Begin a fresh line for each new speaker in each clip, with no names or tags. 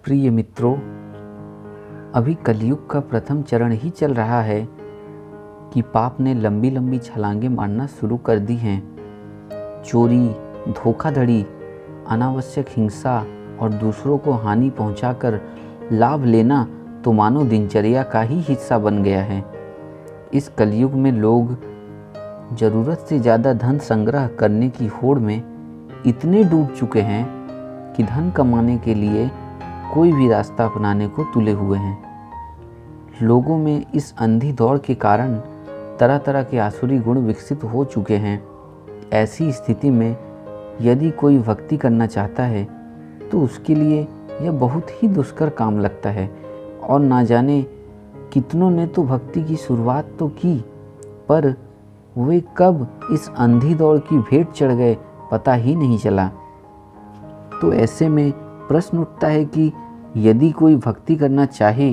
प्रिय मित्रों, अभी कलयुग का प्रथम चरण ही चल रहा है कि पाप ने लंबी लंबी छलांगे मारना शुरू कर दी हैं। चोरी, धोखाधड़ी, अनावश्यक हिंसा और दूसरों को हानि पहुंचाकर लाभ लेना तो मानो दिनचर्या का ही हिस्सा बन गया है। इस कलयुग में लोग ज़रूरत से ज़्यादा धन संग्रह करने की होड़ में इतने डूब चुके हैं कि धन कमाने के लिए कोई भी रास्ता अपनाने को तुले हुए हैं। लोगों में इस अंधी दौड़ के कारण तरह तरह के आसुरी गुण विकसित हो चुके हैं। ऐसी स्थिति में यदि कोई भक्ति करना चाहता है तो उसके लिए यह बहुत ही दुष्कर काम लगता है और ना जाने कितनों ने तो भक्ति की शुरुआत तो की, पर वे कब इस अंधी दौड़ की भेंट चढ़ गए पता ही नहीं चला। तो ऐसे में प्रश्न उठता है कि यदि कोई भक्ति करना चाहे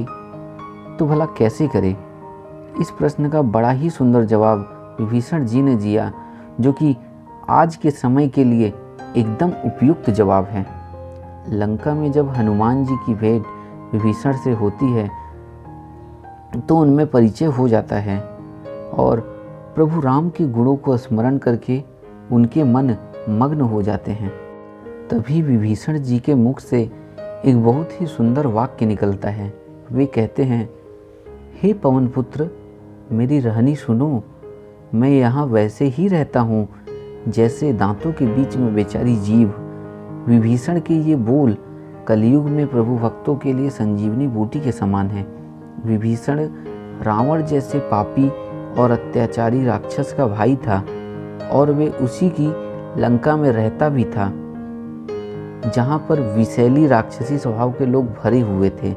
तो भला कैसे करे। इस प्रश्न का बड़ा ही सुंदर जवाब विभीषण जी ने दिया, जो कि आज के समय के लिए एकदम उपयुक्त जवाब है। लंका में जब हनुमान जी की भेंट विभीषण से होती है तो उनमें परिचय हो जाता है और प्रभु राम के गुणों को स्मरण करके उनके मन मग्न हो जाते हैं। तभी विभीषण जी के मुख से एक बहुत ही सुंदर वाक्य निकलता है। वे कहते हैं, हे पवन पुत्र, मेरी रहनी सुनो। मैं यहाँ वैसे ही रहता हूँ जैसे दांतों के बीच में बेचारी जीभ। विभीषण के ये बोल कलयुग में प्रभु भक्तों के लिए संजीवनी बूटी के समान है। विभीषण रावण जैसे पापी और अत्याचारी राक्षस का भाई था और वे उसी की लंका में रहता भी था, जहाँ पर विषैली राक्षसी स्वभाव के लोग भरे हुए थे।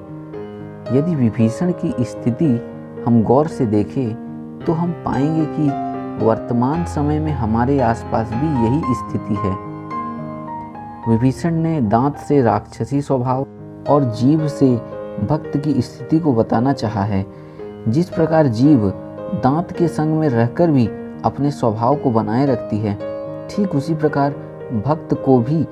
यदि विभीषण की स्थिति हम गौर से देखें तो हम पाएंगे कि वर्तमान समय में हमारे आसपास भी यही स्थिति है। विभीषण ने दांत से राक्षसी स्वभाव और जीभ से भक्त की स्थिति को बताना चाहा है। जिस प्रकार जीभ दांत के संग में रहकर भी अपने स्वभाव को बनाए रखती है, ठीक उसी प्रकार भक्त को भी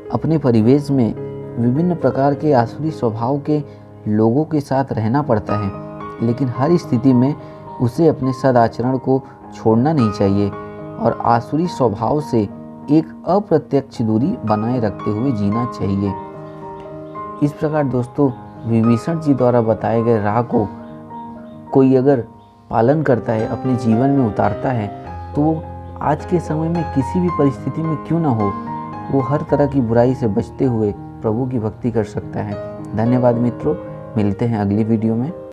अपने परिवेश में विभिन्न प्रकार के आसुरी स्वभाव के लोगों के साथ रहना पड़ता है, लेकिन हर स्थिति में उसे अपने सदाचरण को छोड़ना नहीं चाहिए और आसुरी स्वभाव से एक अप्रत्यक्ष दूरी बनाए रखते हुए जीना चाहिए। इस प्रकार दोस्तों, विभीषण जी द्वारा बताए गए राह को कोई अगर पालन करता है, अपने जीवन में उतारता है, तो आज के समय में किसी भी परिस्थिति में क्यों ना हो, वो हर तरह की बुराई से बचते हुए प्रभु की भक्ति कर सकता है। धन्यवाद मित्रों, मिलते हैं अगली वीडियो में।